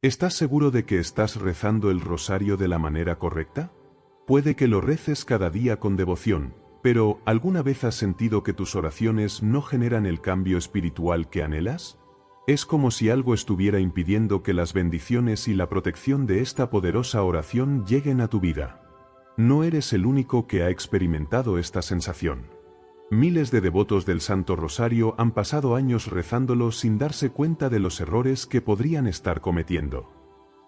¿Estás seguro de que estás rezando el rosario de la manera correcta? Puede que lo reces cada día con devoción, pero ¿alguna vez has sentido que tus oraciones no generan el cambio espiritual que anhelas? Es como si algo estuviera impidiendo que las bendiciones y la protección de esta poderosa oración lleguen a tu vida. No eres el único que ha experimentado esta sensación. Miles de devotos del Santo Rosario han pasado años rezándolo sin darse cuenta de los errores que podrían estar cometiendo.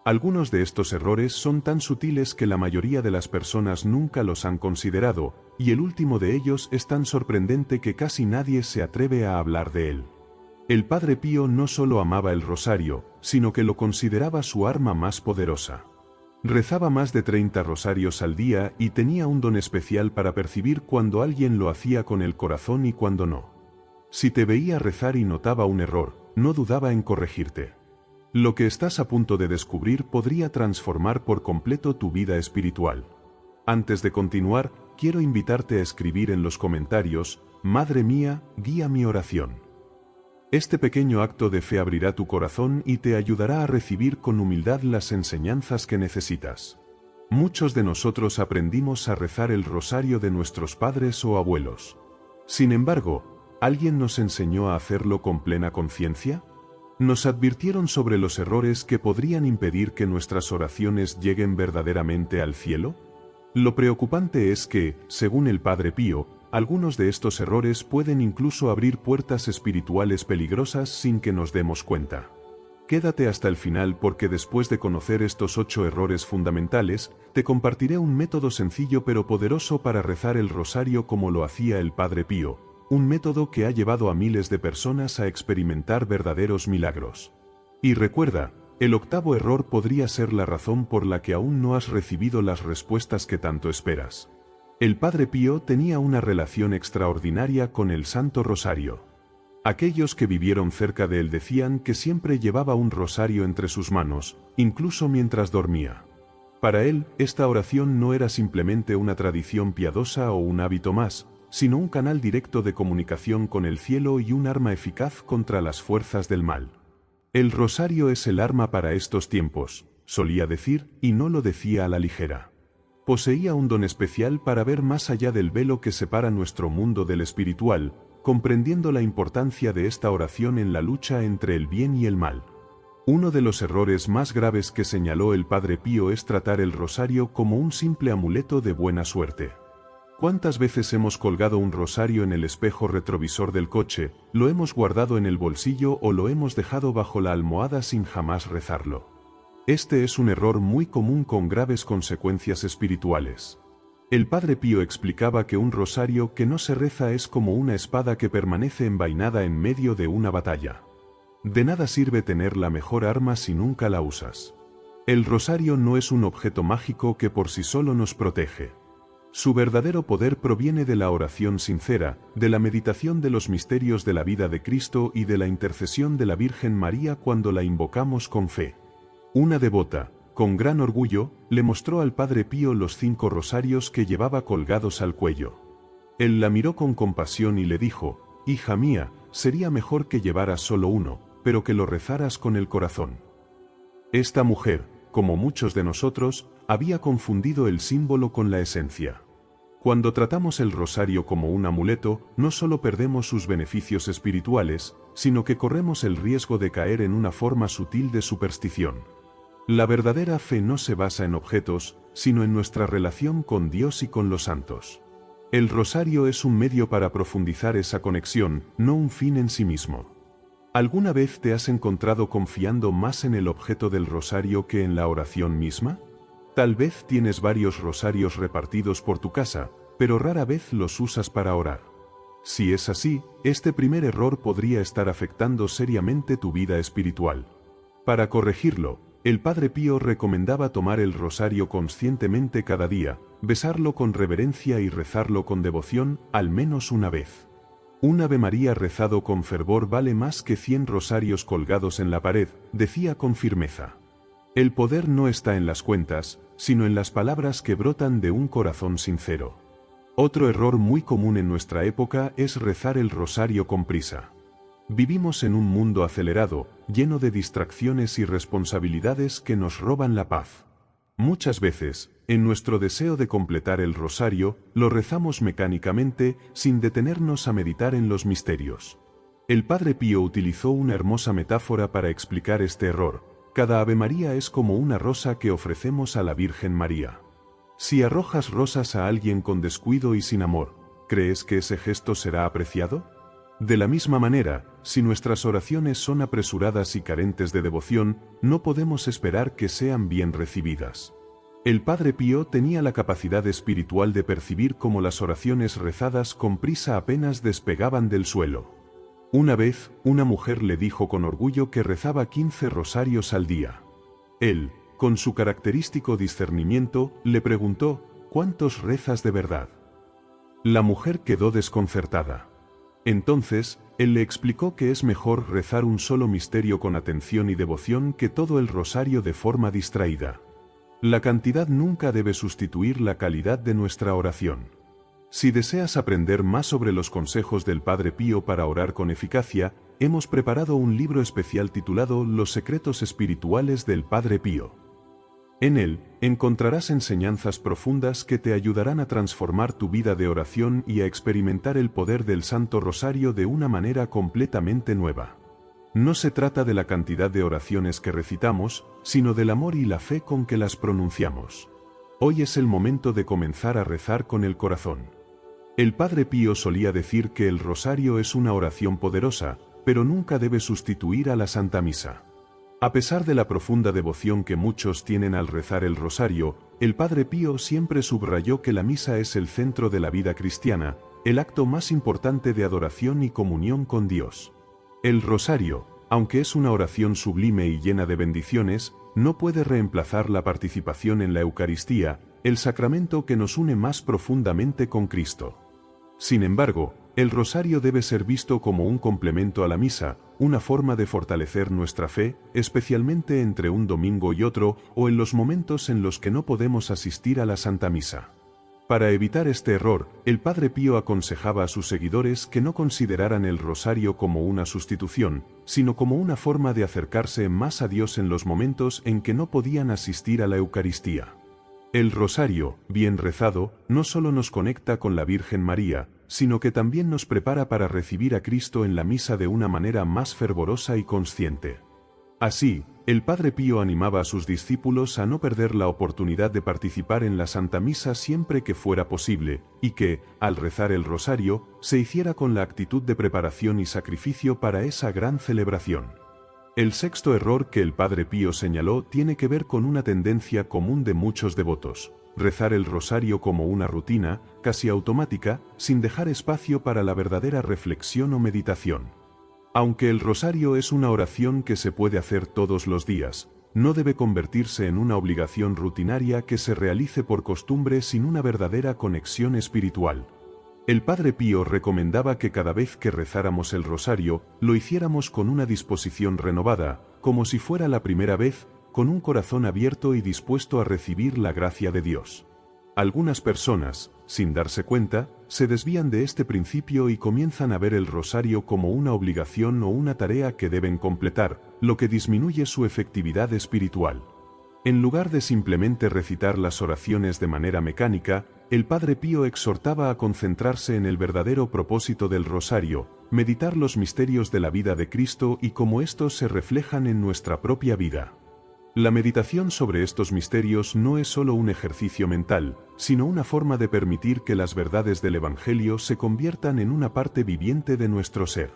Algunos de estos errores son tan sutiles que la mayoría de las personas nunca los han considerado, y el último de ellos es tan sorprendente que casi nadie se atreve a hablar de él. El Padre Pío no solo amaba el rosario, sino que lo consideraba su arma más poderosa. Rezaba más de 30 rosarios al día y tenía un don especial para percibir cuando alguien lo hacía con el corazón y cuando no. Si te veía rezar y notaba un error, no dudaba en corregirte. Lo que estás a punto de descubrir podría transformar por completo tu vida espiritual. Antes de continuar, quiero invitarte a escribir en los comentarios: Madre mía, guía mi oración. Este pequeño acto de fe abrirá tu corazón y te ayudará a recibir con humildad las enseñanzas que necesitas. Muchos de nosotros aprendimos a rezar el rosario de nuestros padres o abuelos. Sin embargo, ¿alguien nos enseñó a hacerlo con plena conciencia? ¿Nos advirtieron sobre los errores que podrían impedir que nuestras oraciones lleguen verdaderamente al cielo? Lo preocupante es que, según el Padre Pío, algunos de estos errores pueden incluso abrir puertas espirituales peligrosas sin que nos demos cuenta. Quédate hasta el final porque después de conocer estos 8 errores fundamentales, te compartiré un método sencillo pero poderoso para rezar el rosario como lo hacía el Padre Pío, un método que ha llevado a miles de personas a experimentar verdaderos milagros. Y recuerda, el 8º error podría ser la razón por la que aún no has recibido las respuestas que tanto esperas. El Padre Pío tenía una relación extraordinaria con el Santo Rosario. Aquellos que vivieron cerca de él decían que siempre llevaba un rosario entre sus manos, incluso mientras dormía. Para él, esta oración no era simplemente una tradición piadosa o un hábito más, sino un canal directo de comunicación con el cielo y un arma eficaz contra las fuerzas del mal. El rosario es el arma para estos tiempos, solía decir, y no lo decía a la ligera. Poseía un don especial para ver más allá del velo que separa nuestro mundo del espiritual, comprendiendo la importancia de esta oración en la lucha entre el bien y el mal. Uno de los errores más graves que señaló el Padre Pío es tratar el rosario como un simple amuleto de buena suerte. ¿Cuántas veces hemos colgado un rosario en el espejo retrovisor del coche, lo hemos guardado en el bolsillo o lo hemos dejado bajo la almohada sin jamás rezarlo? Este es un error muy común con graves consecuencias espirituales. El Padre Pío explicaba que un rosario que no se reza es como una espada que permanece envainada en medio de una batalla. De nada sirve tener la mejor arma si nunca la usas. El rosario no es un objeto mágico que por sí solo nos protege. Su verdadero poder proviene de la oración sincera, de la meditación de los misterios de la vida de Cristo y de la intercesión de la Virgen María cuando la invocamos con fe. Una devota, con gran orgullo, le mostró al Padre Pío los 5 rosarios que llevaba colgados al cuello. Él la miró con compasión y le dijo: «Hija mía, sería mejor que llevaras solo uno, pero que lo rezaras con el corazón». Esta mujer, como muchos de nosotros, había confundido el símbolo con la esencia. Cuando tratamos el rosario como un amuleto, no solo perdemos sus beneficios espirituales, sino que corremos el riesgo de caer en una forma sutil de superstición. La verdadera fe no se basa en objetos, sino en nuestra relación con Dios y con los santos. El rosario es un medio para profundizar esa conexión, no un fin en sí mismo. ¿Alguna vez te has encontrado confiando más en el objeto del rosario que en la oración misma? Tal vez tienes varios rosarios repartidos por tu casa, pero rara vez los usas para orar. Si es así, este primer error podría estar afectando seriamente tu vida espiritual. Para corregirlo, el Padre Pío recomendaba tomar el rosario conscientemente cada día, besarlo con reverencia y rezarlo con devoción, al menos una vez. Un Ave María rezado con fervor vale más que 100 rosarios colgados en la pared, decía con firmeza. El poder no está en las cuentas, sino en las palabras que brotan de un corazón sincero. Otro error muy común en nuestra época es rezar el rosario con prisa. Vivimos en un mundo acelerado, lleno de distracciones y responsabilidades que nos roban la paz. Muchas veces, en nuestro deseo de completar el rosario, lo rezamos mecánicamente, sin detenernos a meditar en los misterios. El Padre Pío utilizó una hermosa metáfora para explicar este error. Cada Ave María es como una rosa que ofrecemos a la Virgen María. Si arrojas rosas a alguien con descuido y sin amor, ¿crees que ese gesto será apreciado? De la misma manera, si nuestras oraciones son apresuradas y carentes de devoción, no podemos esperar que sean bien recibidas. El Padre Pío tenía la capacidad espiritual de percibir cómo las oraciones rezadas con prisa apenas despegaban del suelo. Una vez, una mujer le dijo con orgullo que rezaba 15 rosarios al día. Él, con su característico discernimiento, le preguntó, ¿cuántos rezas de verdad? La mujer quedó desconcertada. Entonces, él le explicó que es mejor rezar un solo misterio con atención y devoción que todo el rosario de forma distraída. La cantidad nunca debe sustituir la calidad de nuestra oración. Si deseas aprender más sobre los consejos del Padre Pío para orar con eficacia, hemos preparado un libro especial titulado Los secretos espirituales del Padre Pío. En él, encontrarás enseñanzas profundas que te ayudarán a transformar tu vida de oración y a experimentar el poder del Santo Rosario de una manera completamente nueva. No se trata de la cantidad de oraciones que recitamos, sino del amor y la fe con que las pronunciamos. Hoy es el momento de comenzar a rezar con el corazón. El Padre Pío solía decir que el rosario es una oración poderosa, pero nunca debe sustituir a la Santa Misa. A pesar de la profunda devoción que muchos tienen al rezar el rosario, el Padre Pío siempre subrayó que la misa es el centro de la vida cristiana, el acto más importante de adoración y comunión con Dios. El rosario, aunque es una oración sublime y llena de bendiciones, no puede reemplazar la participación en la Eucaristía, el sacramento que nos une más profundamente con Cristo. Sin embargo, el rosario debe ser visto como un complemento a la misa, una forma de fortalecer nuestra fe, especialmente entre un domingo y otro, o en los momentos en los que no podemos asistir a la Santa Misa. Para evitar este error, el Padre Pío aconsejaba a sus seguidores que no consideraran el rosario como una sustitución, sino como una forma de acercarse más a Dios en los momentos en que no podían asistir a la Eucaristía. El rosario, bien rezado, no solo nos conecta con la Virgen María, sino que también nos prepara para recibir a Cristo en la misa de una manera más fervorosa y consciente. Así, el Padre Pío animaba a sus discípulos a no perder la oportunidad de participar en la Santa Misa siempre que fuera posible, y que, al rezar el rosario, se hiciera con la actitud de preparación y sacrificio para esa gran celebración. El sexto error que el Padre Pío señaló tiene que ver con una tendencia común de muchos devotos: rezar el rosario como una rutina, casi automática, sin dejar espacio para la verdadera reflexión o meditación. Aunque el rosario es una oración que se puede hacer todos los días, no debe convertirse en una obligación rutinaria que se realice por costumbre sin una verdadera conexión espiritual. El Padre Pío recomendaba que cada vez que rezáramos el rosario, lo hiciéramos con una disposición renovada, como si fuera la primera vez, con un corazón abierto y dispuesto a recibir la gracia de Dios. Algunas personas, sin darse cuenta, se desvían de este principio y comienzan a ver el rosario como una obligación o una tarea que deben completar, lo que disminuye su efectividad espiritual. En lugar de simplemente recitar las oraciones de manera mecánica, el Padre Pío exhortaba a concentrarse en el verdadero propósito del rosario, meditar los misterios de la vida de Cristo y cómo estos se reflejan en nuestra propia vida. La meditación sobre estos misterios no es solo un ejercicio mental, sino una forma de permitir que las verdades del Evangelio se conviertan en una parte viviente de nuestro ser.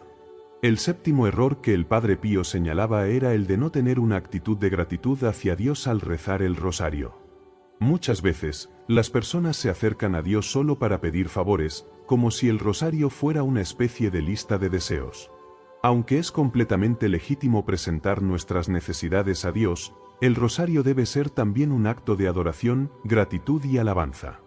El séptimo error que el Padre Pío señalaba era el de no tener una actitud de gratitud hacia Dios al rezar el rosario. Muchas veces, las personas se acercan a Dios solo para pedir favores, como si el rosario fuera una especie de lista de deseos. Aunque es completamente legítimo presentar nuestras necesidades a Dios, el rosario debe ser también un acto de adoración, gratitud y alabanza.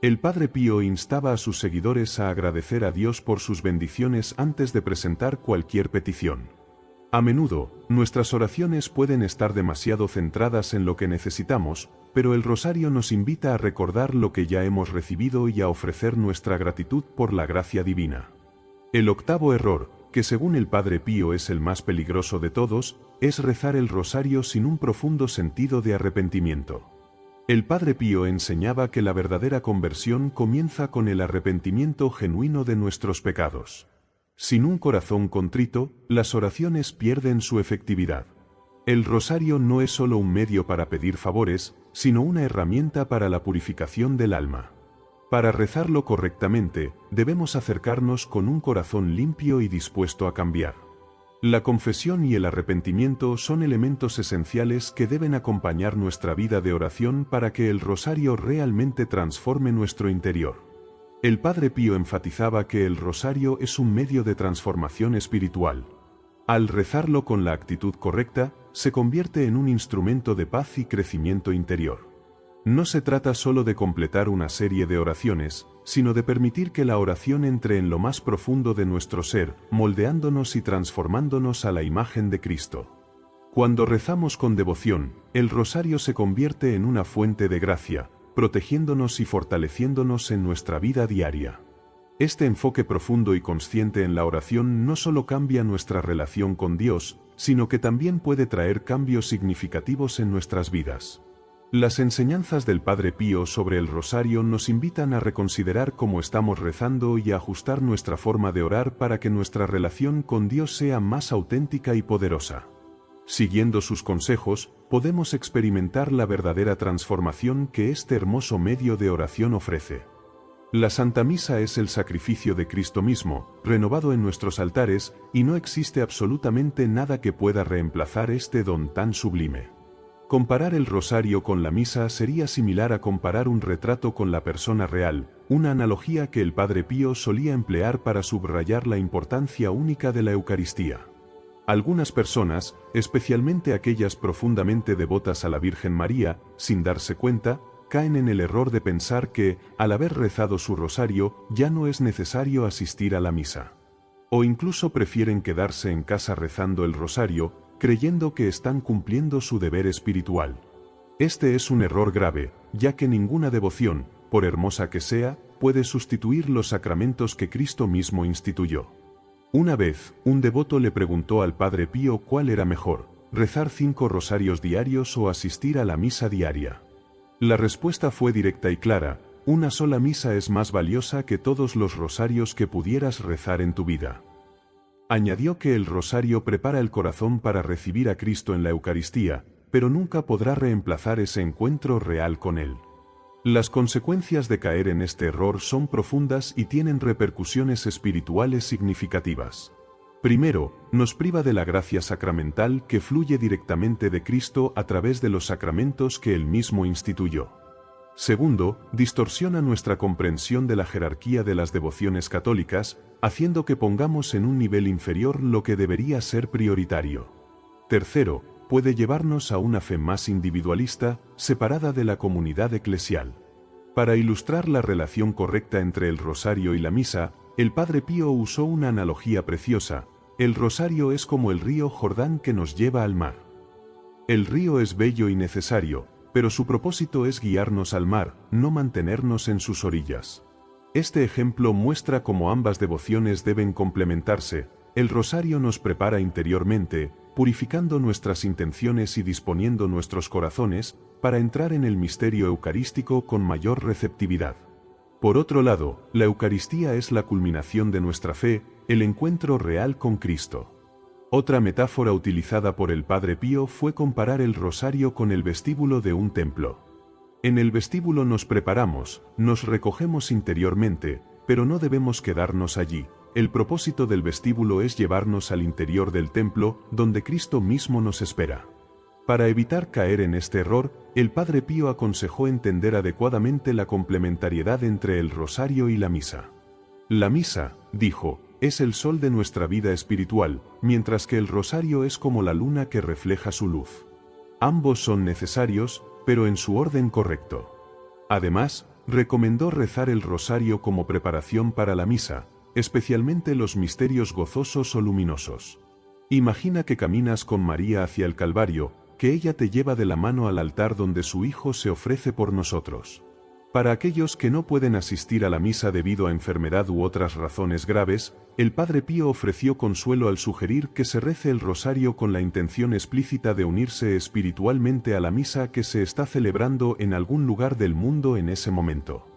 El Padre Pío instaba a sus seguidores a agradecer a Dios por sus bendiciones antes de presentar cualquier petición. A menudo, nuestras oraciones pueden estar demasiado centradas en lo que necesitamos, pero el rosario nos invita a recordar lo que ya hemos recibido y a ofrecer nuestra gratitud por la gracia divina. El octavo error, que según el Padre Pío es el más peligroso de todos, es rezar el rosario sin un profundo sentido de arrepentimiento. El Padre Pío enseñaba que la verdadera conversión comienza con el arrepentimiento genuino de nuestros pecados. Sin un corazón contrito, las oraciones pierden su efectividad. El rosario no es solo un medio para pedir favores, sino una herramienta para la purificación del alma. Para rezarlo correctamente, debemos acercarnos con un corazón limpio y dispuesto a cambiar. La confesión y el arrepentimiento son elementos esenciales que deben acompañar nuestra vida de oración para que el rosario realmente transforme nuestro interior. El Padre Pío enfatizaba que el rosario es un medio de transformación espiritual. Al rezarlo con la actitud correcta, se convierte en un instrumento de paz y crecimiento interior. No se trata solo de completar una serie de oraciones, sino de permitir que la oración entre en lo más profundo de nuestro ser, moldeándonos y transformándonos a la imagen de Cristo. Cuando rezamos con devoción, el rosario se convierte en una fuente de gracia, protegiéndonos y fortaleciéndonos en nuestra vida diaria. Este enfoque profundo y consciente en la oración no solo cambia nuestra relación con Dios, sino que también puede traer cambios significativos en nuestras vidas. Las enseñanzas del Padre Pío sobre el rosario nos invitan a reconsiderar cómo estamos rezando y a ajustar nuestra forma de orar para que nuestra relación con Dios sea más auténtica y poderosa. Siguiendo sus consejos, podemos experimentar la verdadera transformación que este hermoso medio de oración ofrece. La Santa Misa es el sacrificio de Cristo mismo, renovado en nuestros altares, y no existe absolutamente nada que pueda reemplazar este don tan sublime. Comparar el rosario con la misa sería similar a comparar un retrato con la persona real, una analogía que el Padre Pío solía emplear para subrayar la importancia única de la Eucaristía. Algunas personas, especialmente aquellas profundamente devotas a la Virgen María, sin darse cuenta, caen en el error de pensar que, al haber rezado su rosario, ya no es necesario asistir a la misa. O incluso prefieren quedarse en casa rezando el rosario, creyendo que están cumpliendo su deber espiritual. Este es un error grave, ya que ninguna devoción, por hermosa que sea, puede sustituir los sacramentos que Cristo mismo instituyó. Una vez, un devoto le preguntó al Padre Pío cuál era mejor, rezar 5 rosarios diarios o asistir a la misa diaria. La respuesta fue directa y clara: una sola misa es más valiosa que todos los rosarios que pudieras rezar en tu vida. Añadió que el rosario prepara el corazón para recibir a Cristo en la Eucaristía, pero nunca podrá reemplazar ese encuentro real con Él. Las consecuencias de caer en este error son profundas y tienen repercusiones espirituales significativas. Primero, nos priva de la gracia sacramental que fluye directamente de Cristo a través de los sacramentos que Él mismo instituyó. Segundo, distorsiona nuestra comprensión de la jerarquía de las devociones católicas, haciendo que pongamos en un nivel inferior lo que debería ser prioritario. Tercero, puede llevarnos a una fe más individualista, separada de la comunidad eclesial. Para ilustrar la relación correcta entre el rosario y la misa, el Padre Pío usó una analogía preciosa: el rosario es como el río Jordán que nos lleva al mar. El río es bello y necesario, pero su propósito es guiarnos al mar, no mantenernos en sus orillas. Este ejemplo muestra cómo ambas devociones deben complementarse. El rosario nos prepara interiormente, purificando nuestras intenciones y disponiendo nuestros corazones para entrar en el misterio eucarístico con mayor receptividad. Por otro lado, la Eucaristía es la culminación de nuestra fe, el encuentro real con Cristo. Otra metáfora utilizada por el Padre Pío fue comparar el rosario con el vestíbulo de un templo. En el vestíbulo nos preparamos, nos recogemos interiormente, pero no debemos quedarnos allí. El propósito del vestíbulo es llevarnos al interior del templo, donde Cristo mismo nos espera. Para evitar caer en este error, el Padre Pío aconsejó entender adecuadamente la complementariedad entre el rosario y la misa. La misa, dijo, es el sol de nuestra vida espiritual, mientras que el rosario es como la luna que refleja su luz. Ambos son necesarios, pero en su orden correcto. Además, recomendó rezar el rosario como preparación para la misa, especialmente los misterios gozosos o luminosos. Imagina que caminas con María hacia el Calvario, que ella te lleva de la mano al altar donde su Hijo se ofrece por nosotros. Para aquellos que no pueden asistir a la misa debido a enfermedad u otras razones graves, el Padre Pío ofreció consuelo al sugerir que se rece el rosario con la intención explícita de unirse espiritualmente a la misa que se está celebrando en algún lugar del mundo en ese momento.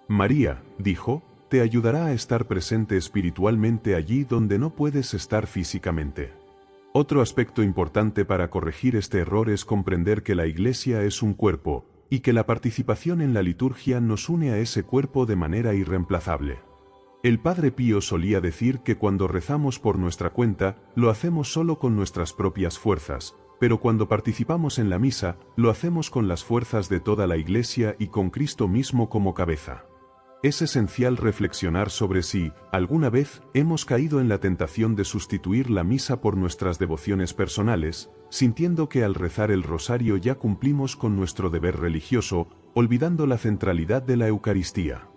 María, dijo, te ayudará a estar presente espiritualmente allí donde no puedes estar físicamente. Otro aspecto importante para corregir este error es comprender que la Iglesia es un cuerpo, y que la participación en la liturgia nos une a ese cuerpo de manera irreemplazable. El Padre Pío solía decir que cuando rezamos por nuestra cuenta, lo hacemos solo con nuestras propias fuerzas, pero cuando participamos en la misa, lo hacemos con las fuerzas de toda la Iglesia y con Cristo mismo como cabeza. Es esencial reflexionar sobre si, alguna vez, hemos caído en la tentación de sustituir la misa por nuestras devociones personales, sintiendo que al rezar el rosario ya cumplimos con nuestro deber religioso, olvidando la centralidad de la Eucaristía.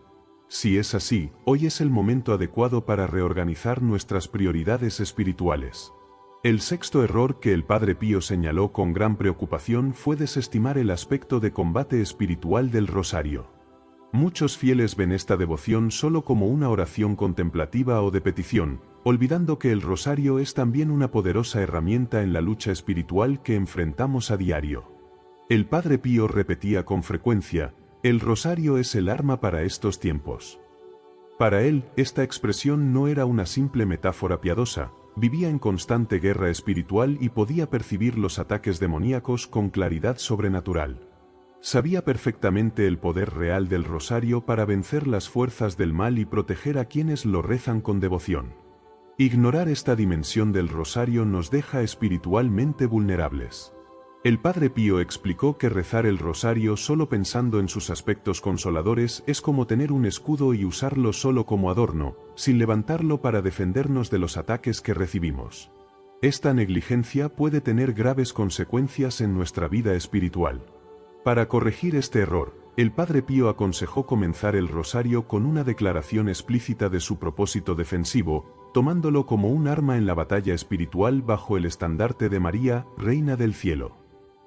Si es así, hoy es el momento adecuado para reorganizar nuestras prioridades espirituales. El sexto error que el Padre Pío señaló con gran preocupación fue desestimar el aspecto de combate espiritual del rosario. Muchos fieles ven esta devoción solo como una oración contemplativa o de petición, olvidando que el rosario es también una poderosa herramienta en la lucha espiritual que enfrentamos a diario. El Padre Pío repetía con frecuencia, el rosario es el arma para estos tiempos. Para él, esta expresión no era una simple metáfora piadosa, vivía en constante guerra espiritual y podía percibir los ataques demoníacos con claridad sobrenatural. Sabía perfectamente el poder real del rosario para vencer las fuerzas del mal y proteger a quienes lo rezan con devoción. Ignorar esta dimensión del rosario nos deja espiritualmente vulnerables. El Padre Pío explicó que rezar el rosario solo pensando en sus aspectos consoladores es como tener un escudo y usarlo solo como adorno, sin levantarlo para defendernos de los ataques que recibimos. Esta negligencia puede tener graves consecuencias en nuestra vida espiritual. Para corregir este error, el Padre Pío aconsejó comenzar el rosario con una declaración explícita de su propósito defensivo, tomándolo como un arma en la batalla espiritual bajo el estandarte de María, Reina del Cielo.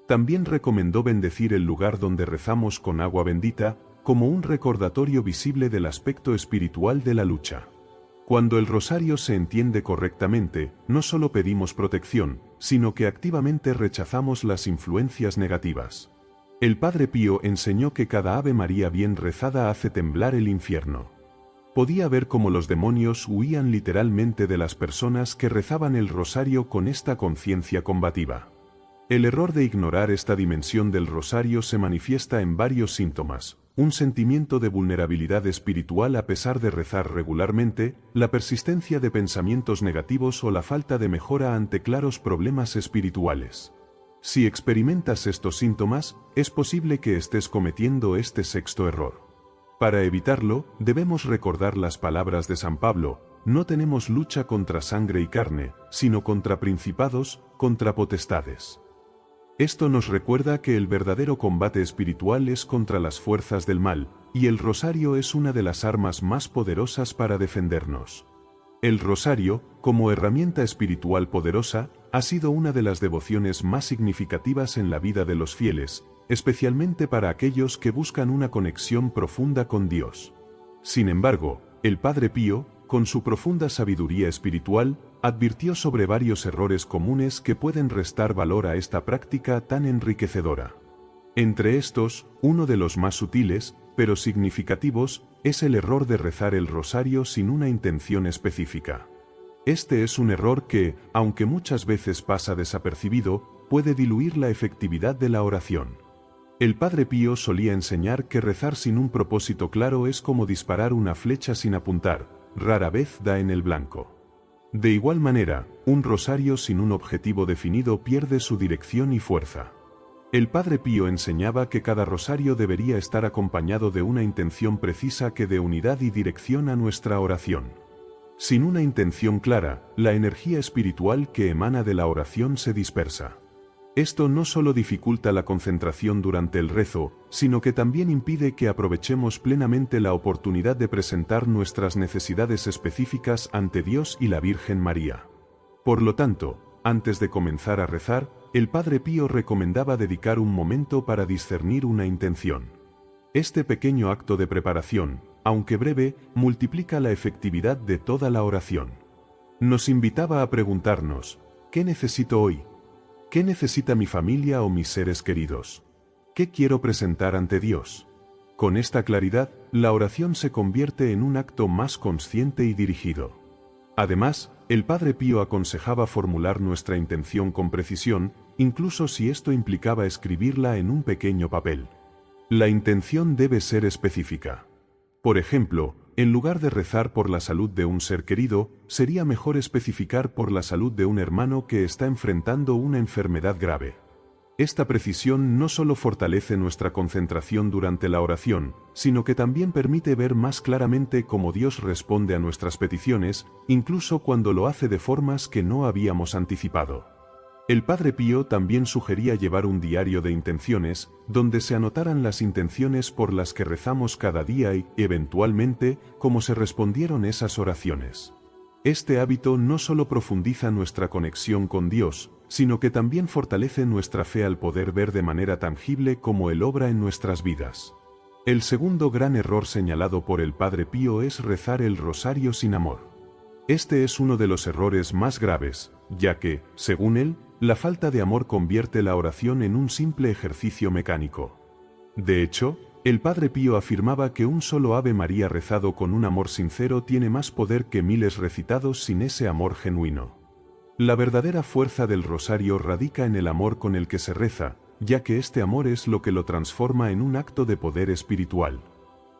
También recomendó bendecir el lugar donde rezamos con agua bendita, como un recordatorio visible del aspecto espiritual de la lucha. Cuando el rosario se entiende correctamente, no solo pedimos protección, sino que activamente rechazamos las influencias negativas. El Padre Pío enseñó que cada Ave María bien rezada hace temblar el infierno. Podía ver cómo los demonios huían literalmente de las personas que rezaban el rosario con esta conciencia combativa. El error de ignorar esta dimensión del rosario se manifiesta en varios síntomas: un sentimiento de vulnerabilidad espiritual a pesar de rezar regularmente, la persistencia de pensamientos negativos o la falta de mejora ante claros problemas espirituales. Si experimentas estos síntomas, es posible que estés cometiendo este sexto error. Para evitarlo, debemos recordar las palabras de San Pablo: no tenemos lucha contra sangre y carne, sino contra principados, contra potestades. Esto nos recuerda que el verdadero combate espiritual es contra las fuerzas del mal, y el rosario es una de las armas más poderosas para defendernos. El rosario, como herramienta espiritual poderosa, ha sido una de las devociones más significativas en la vida de los fieles, especialmente para aquellos que buscan una conexión profunda con Dios. Sin embargo, el Padre Pío, con su profunda sabiduría espiritual, advirtió sobre varios errores comunes que pueden restar valor a esta práctica tan enriquecedora. Entre estos, uno de los más sutiles, pero significativos, es el error de rezar el rosario sin una intención específica. Este es un error que, aunque muchas veces pasa desapercibido, puede diluir la efectividad de la oración. El Padre Pío solía enseñar que rezar sin un propósito claro es como disparar una flecha sin apuntar, rara vez da en el blanco. De igual manera, un rosario sin un objetivo definido pierde su dirección y fuerza. El Padre Pío enseñaba que cada rosario debería estar acompañado de una intención precisa que dé unidad y dirección a nuestra oración. Sin una intención clara, la energía espiritual que emana de la oración se dispersa. Esto no solo dificulta la concentración durante el rezo, sino que también impide que aprovechemos plenamente la oportunidad de presentar nuestras necesidades específicas ante Dios y la Virgen María. Por lo tanto, antes de comenzar a rezar, el Padre Pío recomendaba dedicar un momento para discernir una intención. Este pequeño acto de preparación, aunque breve, multiplica la efectividad de toda la oración. Nos invitaba a preguntarnos, ¿qué necesito hoy? ¿Qué necesita mi familia o mis seres queridos? ¿Qué quiero presentar ante Dios? Con esta claridad, la oración se convierte en un acto más consciente y dirigido. Además, el Padre Pío aconsejaba formular nuestra intención con precisión, incluso si esto implicaba escribirla en un pequeño papel. La intención debe ser específica. Por ejemplo, en lugar de rezar por la salud de un ser querido, sería mejor especificar por la salud de un hermano que está enfrentando una enfermedad grave. Esta precisión no solo fortalece nuestra concentración durante la oración, sino que también permite ver más claramente cómo Dios responde a nuestras peticiones, incluso cuando lo hace de formas que no habíamos anticipado. El Padre Pío también sugería llevar un diario de intenciones, donde se anotaran las intenciones por las que rezamos cada día y, eventualmente, cómo se respondieron esas oraciones. Este hábito no solo profundiza nuestra conexión con Dios, sino que también fortalece nuestra fe al poder ver de manera tangible cómo Él obra en nuestras vidas. El segundo gran error señalado por el Padre Pío es rezar el rosario sin amor. Este es uno de los errores más graves, ya que, según él, la falta de amor convierte la oración en un simple ejercicio mecánico. De hecho, el Padre Pío afirmaba que un solo Ave María rezado con un amor sincero tiene más poder que miles recitados sin ese amor genuino. La verdadera fuerza del rosario radica en el amor con el que se reza, ya que este amor es lo que lo transforma en un acto de poder espiritual.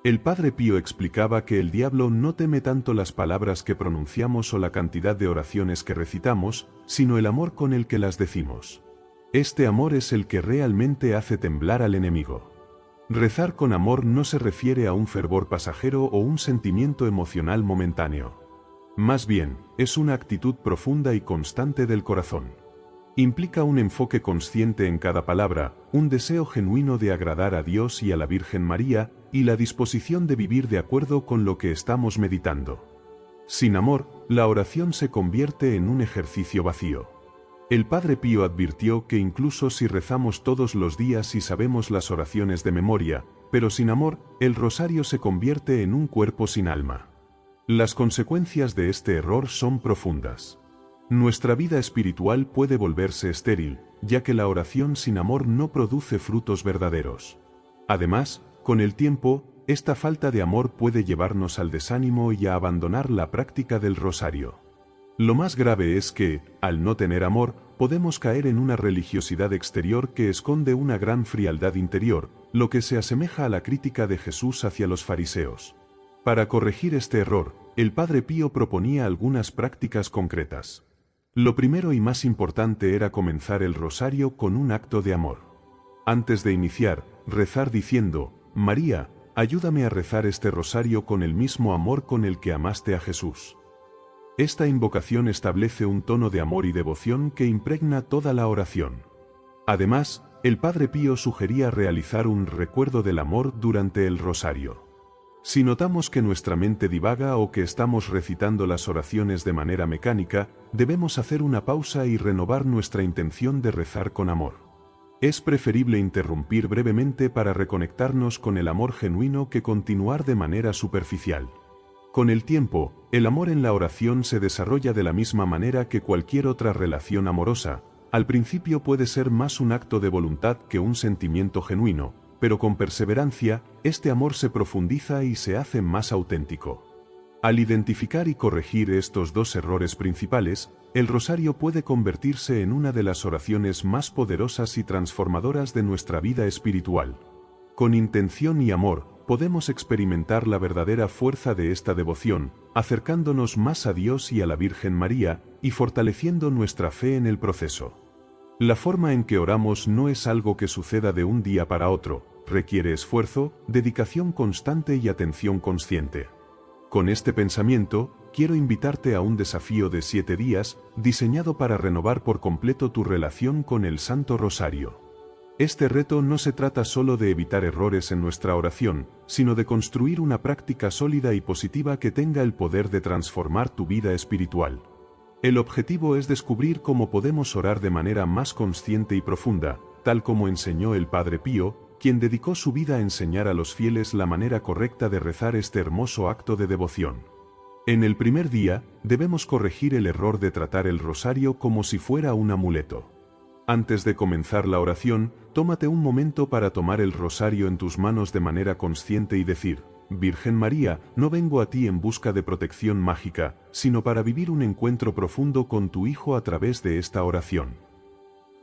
El Padre Pío explicaba que el diablo no teme tanto las palabras que pronunciamos o la cantidad de oraciones que recitamos, sino el amor con el que las decimos. Este amor es el que realmente hace temblar al enemigo. Rezar con amor no se refiere a un fervor pasajero o un sentimiento emocional momentáneo. Más bien, es una actitud profunda y constante del corazón. Implica un enfoque consciente en cada palabra, un deseo genuino de agradar a Dios y a la Virgen María, y la disposición de vivir de acuerdo con lo que estamos meditando. Sin amor, la oración se convierte en un ejercicio vacío. El Padre Pío advirtió que incluso si rezamos todos los días y sabemos las oraciones de memoria, pero sin amor, el rosario se convierte en un cuerpo sin alma. Las consecuencias de este error son profundas. Nuestra vida espiritual puede volverse estéril, ya que la oración sin amor no produce frutos verdaderos. Además, con el tiempo, esta falta de amor puede llevarnos al desánimo y a abandonar la práctica del rosario. Lo más grave es que, al no tener amor, podemos caer en una religiosidad exterior que esconde una gran frialdad interior, lo que se asemeja a la crítica de Jesús hacia los fariseos. Para corregir este error, el Padre Pío proponía algunas prácticas concretas. Lo primero y más importante era comenzar el rosario con un acto de amor. Antes de iniciar, rezar diciendo, María, ayúdame a rezar este rosario con el mismo amor con el que amaste a Jesús. Esta invocación establece un tono de amor y devoción que impregna toda la oración. Además, el Padre Pío sugería realizar un recuerdo del amor durante el rosario. Si notamos que nuestra mente divaga o que estamos recitando las oraciones de manera mecánica, debemos hacer una pausa y renovar nuestra intención de rezar con amor. Es preferible interrumpir brevemente para reconectarnos con el amor genuino que continuar de manera superficial. Con el tiempo, el amor en la oración se desarrolla de la misma manera que cualquier otra relación amorosa. Al principio puede ser más un acto de voluntad que un sentimiento genuino, pero con perseverancia, este amor se profundiza y se hace más auténtico. Al identificar y corregir estos dos errores principales, el rosario puede convertirse en una de las oraciones más poderosas y transformadoras de nuestra vida espiritual. Con intención y amor, podemos experimentar la verdadera fuerza de esta devoción, acercándonos más a Dios y a la Virgen María, y fortaleciendo nuestra fe en el proceso. La forma en que oramos no es algo que suceda de un día para otro, requiere esfuerzo, dedicación constante y atención consciente. Con este pensamiento, quiero invitarte a un desafío de 7 días, diseñado para renovar por completo tu relación con el Santo Rosario. Este reto no se trata solo de evitar errores en nuestra oración, sino de construir una práctica sólida y positiva que tenga el poder de transformar tu vida espiritual. El objetivo es descubrir cómo podemos orar de manera más consciente y profunda, tal como enseñó el Padre Pío, quien dedicó su vida a enseñar a los fieles la manera correcta de rezar este hermoso acto de devoción. En el primer día, debemos corregir el error de tratar el rosario como si fuera un amuleto. Antes de comenzar la oración, tómate un momento para tomar el rosario en tus manos de manera consciente y decir: Virgen María, no vengo a ti en busca de protección mágica, sino para vivir un encuentro profundo con tu Hijo a través de esta oración.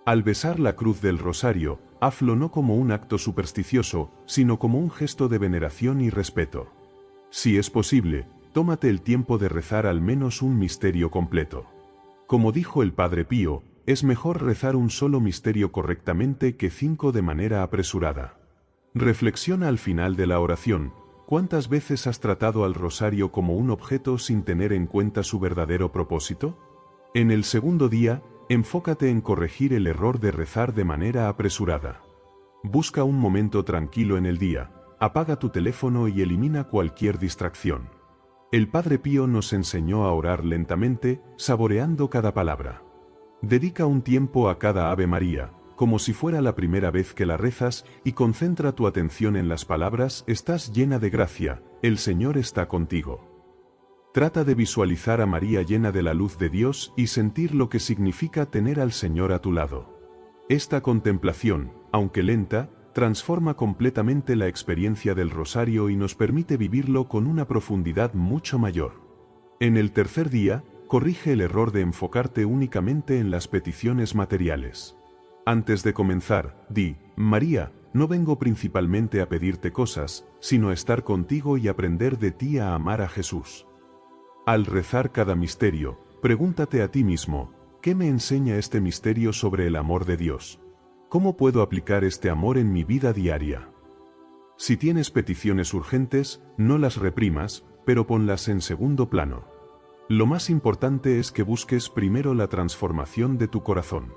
Al besar la cruz del rosario, hazlo no como un acto supersticioso, sino como un gesto de veneración y respeto. Si es posible, tómate el tiempo de rezar al menos un misterio completo. Como dijo el Padre Pío, es mejor rezar un solo misterio correctamente que 5 de manera apresurada. Reflexiona al final de la oración: ¿cuántas veces has tratado al rosario como un objeto sin tener en cuenta su verdadero propósito? En el segundo día, enfócate en corregir el error de rezar de manera apresurada. Busca un momento tranquilo en el día, apaga tu teléfono y elimina cualquier distracción. El Padre Pío nos enseñó a orar lentamente, saboreando cada palabra. Dedica un tiempo a cada Ave María, como si fuera la primera vez que la rezas, y concentra tu atención en las palabras: estás llena de gracia, el Señor está contigo. Trata de visualizar a María llena de la luz de Dios y sentir lo que significa tener al Señor a tu lado. Esta contemplación, aunque lenta, transforma completamente la experiencia del rosario y nos permite vivirlo con una profundidad mucho mayor. En el tercer día, corrige el error de enfocarte únicamente en las peticiones materiales. Antes de comenzar, di: María, no vengo principalmente a pedirte cosas, sino a estar contigo y aprender de ti a amar a Jesús. Al rezar cada misterio, pregúntate a ti mismo: ¿qué me enseña este misterio sobre el amor de Dios? ¿Cómo puedo aplicar este amor en mi vida diaria? Si tienes peticiones urgentes, no las reprimas, pero ponlas en segundo plano. Lo más importante es que busques primero la transformación de tu corazón.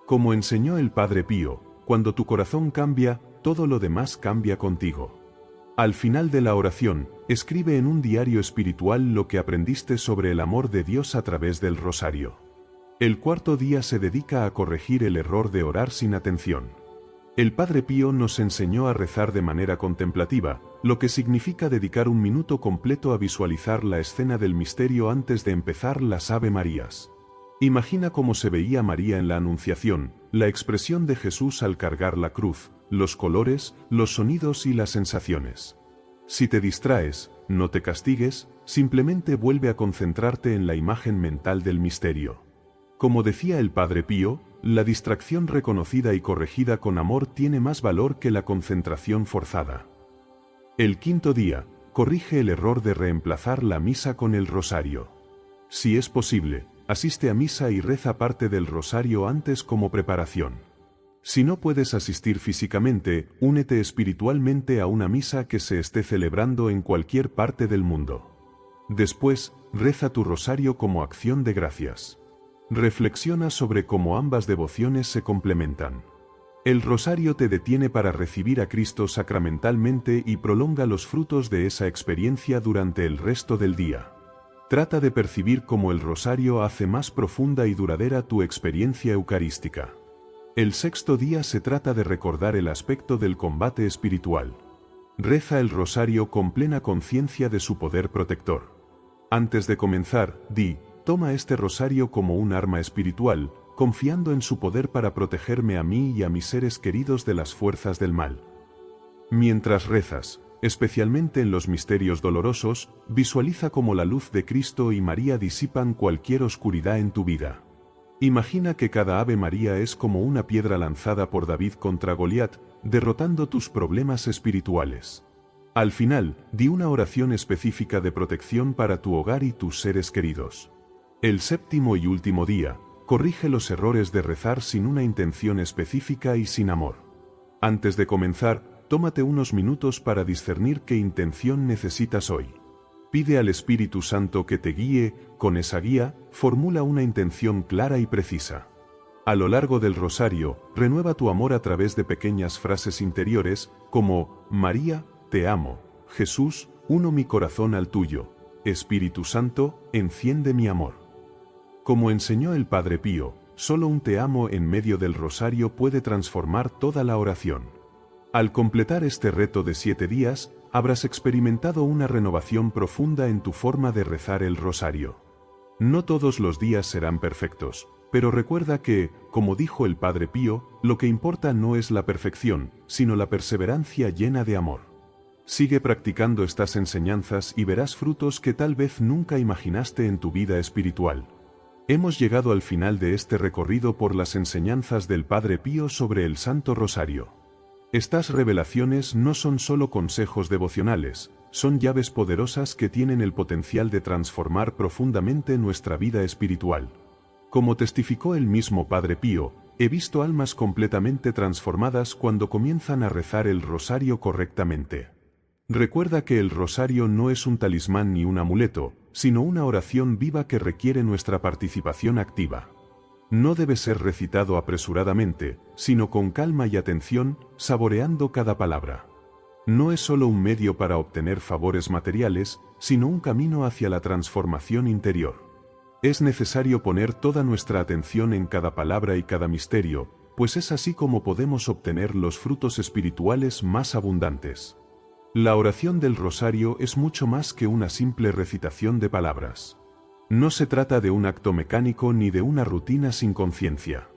Como enseñó el Padre Pío, cuando tu corazón cambia, todo lo demás cambia contigo. Al final de la oración, escribe en un diario espiritual lo que aprendiste sobre el amor de Dios a través del rosario. El cuarto día se dedica a corregir el error de orar sin atención. El Padre Pío nos enseñó a rezar de manera contemplativa, lo que significa dedicar un minuto completo a visualizar la escena del misterio antes de empezar las Ave Marías. Imagina cómo se veía María en la Anunciación, la expresión de Jesús al cargar la cruz, los colores, los sonidos y las sensaciones. Si te distraes, no te castigues, simplemente vuelve a concentrarte en la imagen mental del misterio. Como decía el Padre Pío, la distracción reconocida y corregida con amor tiene más valor que la concentración forzada. El quinto día, corrige el error de reemplazar la misa con el rosario. Si es posible, asiste a misa y reza parte del rosario antes como preparación. Si no puedes asistir físicamente, únete espiritualmente a una misa que se esté celebrando en cualquier parte del mundo. Después, reza tu rosario como acción de gracias. Reflexiona sobre cómo ambas devociones se complementan. El rosario te detiene para recibir a Cristo sacramentalmente y prolonga los frutos de esa experiencia durante el resto del día. Trata de percibir cómo el rosario hace más profunda y duradera tu experiencia eucarística. El sexto día se trata de recordar el aspecto del combate espiritual. Reza el rosario con plena conciencia de su poder protector. Antes de comenzar, di: toma este rosario como un arma espiritual, confiando en su poder para protegerme a mí y a mis seres queridos de las fuerzas del mal. Mientras rezas, especialmente en los misterios dolorosos, visualiza cómo la luz de Cristo y María disipan cualquier oscuridad en tu vida. Imagina que cada Ave María es como una piedra lanzada por David contra Goliat, derrotando tus problemas espirituales. Al final, di una oración específica de protección para tu hogar y tus seres queridos. El séptimo y último día, corrige los errores de rezar sin una intención específica y sin amor. Antes de comenzar, tómate unos minutos para discernir qué intención necesitas hoy. Pide al Espíritu Santo que te guíe. Con esa guía, formula una intención clara y precisa. A lo largo del rosario, renueva tu amor a través de pequeñas frases interiores, como: María, te amo; Jesús, uno mi corazón al tuyo; Espíritu Santo, enciende mi amor. Como enseñó el Padre Pío, solo un te amo en medio del rosario puede transformar toda la oración. Al completar este reto de 7 días, habrás experimentado una renovación profunda en tu forma de rezar el rosario. No todos los días serán perfectos, pero recuerda que, como dijo el Padre Pío, lo que importa no es la perfección, sino la perseverancia llena de amor. Sigue practicando estas enseñanzas y verás frutos que tal vez nunca imaginaste en tu vida espiritual. Hemos llegado al final de este recorrido por las enseñanzas del Padre Pío sobre el Santo Rosario. Estas revelaciones no son solo consejos devocionales, son llaves poderosas que tienen el potencial de transformar profundamente nuestra vida espiritual. Como testificó el mismo Padre Pío, he visto almas completamente transformadas cuando comienzan a rezar el rosario correctamente. Recuerda que el rosario no es un talismán ni un amuleto, sino una oración viva que requiere nuestra participación activa. No debe ser recitado apresuradamente, sino con calma y atención, saboreando cada palabra. No es solo un medio para obtener favores materiales, sino un camino hacia la transformación interior. Es necesario poner toda nuestra atención en cada palabra y cada misterio, pues es así como podemos obtener los frutos espirituales más abundantes. La oración del rosario es mucho más que una simple recitación de palabras. No se trata de un acto mecánico ni de una rutina sin conciencia.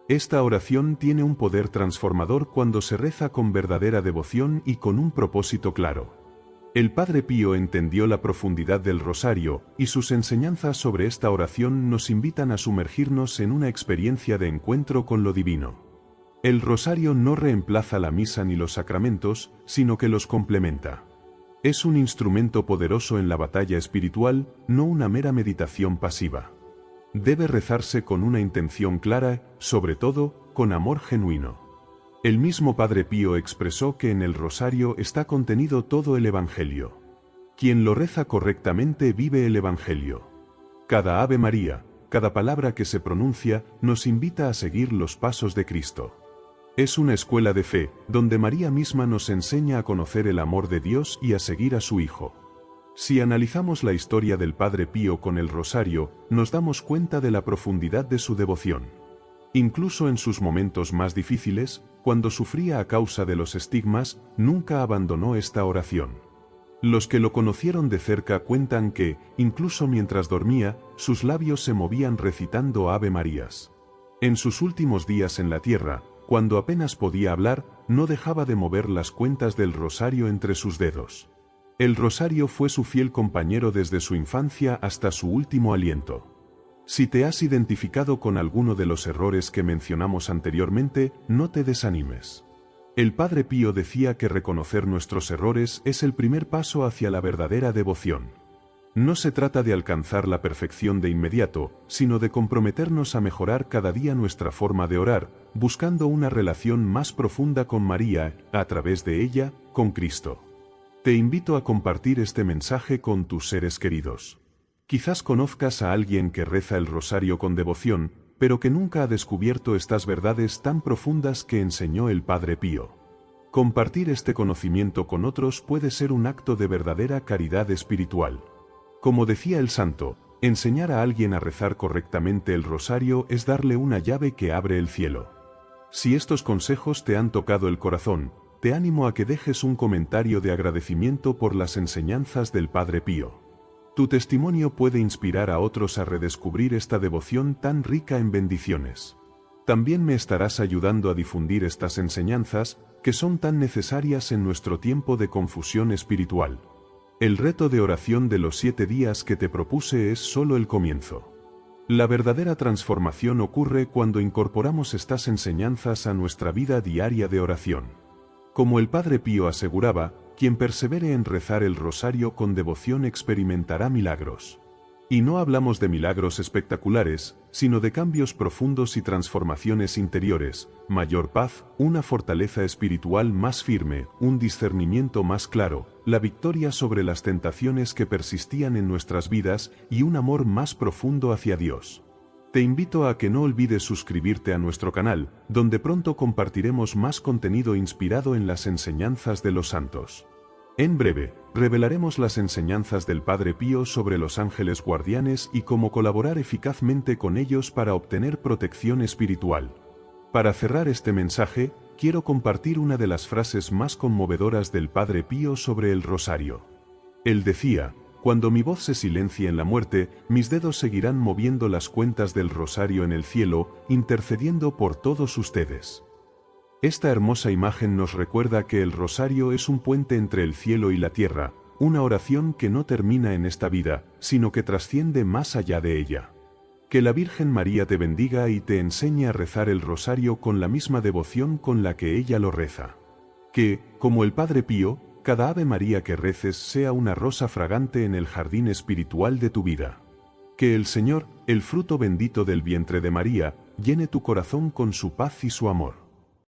Esta oración tiene un poder transformador cuando se reza con verdadera devoción y con un propósito claro. El Padre Pío entendió la profundidad del rosario, y sus enseñanzas sobre esta oración nos invitan a sumergirnos en una experiencia de encuentro con lo divino. El rosario no reemplaza la misa ni los sacramentos, sino que los complementa. Es un instrumento poderoso en la batalla espiritual, no una mera meditación pasiva. Debe rezarse con una intención clara, sobre todo, con amor genuino. El mismo Padre Pío expresó que en el rosario está contenido todo el Evangelio. Quien lo reza correctamente vive el Evangelio. Cada Ave María, cada palabra que se pronuncia, nos invita a seguir los pasos de Cristo. Es una escuela de fe, donde María misma nos enseña a conocer el amor de Dios y a seguir a su Hijo. Si analizamos la historia del Padre Pío con el rosario, nos damos cuenta de la profundidad de su devoción. Incluso en sus momentos más difíciles, cuando sufría a causa de los estigmas, nunca abandonó esta oración. Los que lo conocieron de cerca cuentan que, incluso mientras dormía, sus labios se movían recitando Ave Marías. En sus últimos días en la tierra, cuando apenas podía hablar, no dejaba de mover las cuentas del rosario entre sus dedos. El rosario fue su fiel compañero desde su infancia hasta su último aliento. Si te has identificado con alguno de los errores que mencionamos anteriormente, no te desanimes. El Padre Pío decía que reconocer nuestros errores es el primer paso hacia la verdadera devoción. No se trata de alcanzar la perfección de inmediato, sino de comprometernos a mejorar cada día nuestra forma de orar, buscando una relación más profunda con María, a través de ella, con Cristo. Te invito a compartir este mensaje con tus seres queridos. Quizás conozcas a alguien que reza el rosario con devoción, pero que nunca ha descubierto estas verdades tan profundas que enseñó el Padre Pío. Compartir este conocimiento con otros puede ser un acto de verdadera caridad espiritual. Como decía el santo, enseñar a alguien a rezar correctamente el rosario es darle una llave que abre el cielo. Si estos consejos te han tocado el corazón, te animo a que dejes un comentario de agradecimiento por las enseñanzas del Padre Pío. Tu testimonio puede inspirar a otros a redescubrir esta devoción tan rica en bendiciones. También me estarás ayudando a difundir estas enseñanzas, que son tan necesarias en nuestro tiempo de confusión espiritual. El reto de oración de los 7 días que te propuse es solo el comienzo. La verdadera transformación ocurre cuando incorporamos estas enseñanzas a nuestra vida diaria de oración. Como el Padre Pío aseguraba, quien persevere en rezar el rosario con devoción experimentará milagros. Y no hablamos de milagros espectaculares, sino de cambios profundos y transformaciones interiores, mayor paz, una fortaleza espiritual más firme, un discernimiento más claro, la victoria sobre las tentaciones que persistían en nuestras vidas y un amor más profundo hacia Dios. Te invito a que no olvides suscribirte a nuestro canal, donde pronto compartiremos más contenido inspirado en las enseñanzas de los santos. En breve, revelaremos las enseñanzas del Padre Pío sobre los ángeles guardianes y cómo colaborar eficazmente con ellos para obtener protección espiritual. Para cerrar este mensaje, quiero compartir una de las frases más conmovedoras del Padre Pío sobre el rosario. Él decía: cuando mi voz se silencie en la muerte, mis dedos seguirán moviendo las cuentas del rosario en el cielo, intercediendo por todos ustedes. Esta hermosa imagen nos recuerda que el rosario es un puente entre el cielo y la tierra, una oración que no termina en esta vida, sino que trasciende más allá de ella. Que la Virgen María te bendiga y te enseñe a rezar el rosario con la misma devoción con la que ella lo reza. Que, como el Padre Pío, cada Ave María que reces sea una rosa fragante en el jardín espiritual de tu vida. Que el Señor, el fruto bendito del vientre de María, llene tu corazón con su paz y su amor.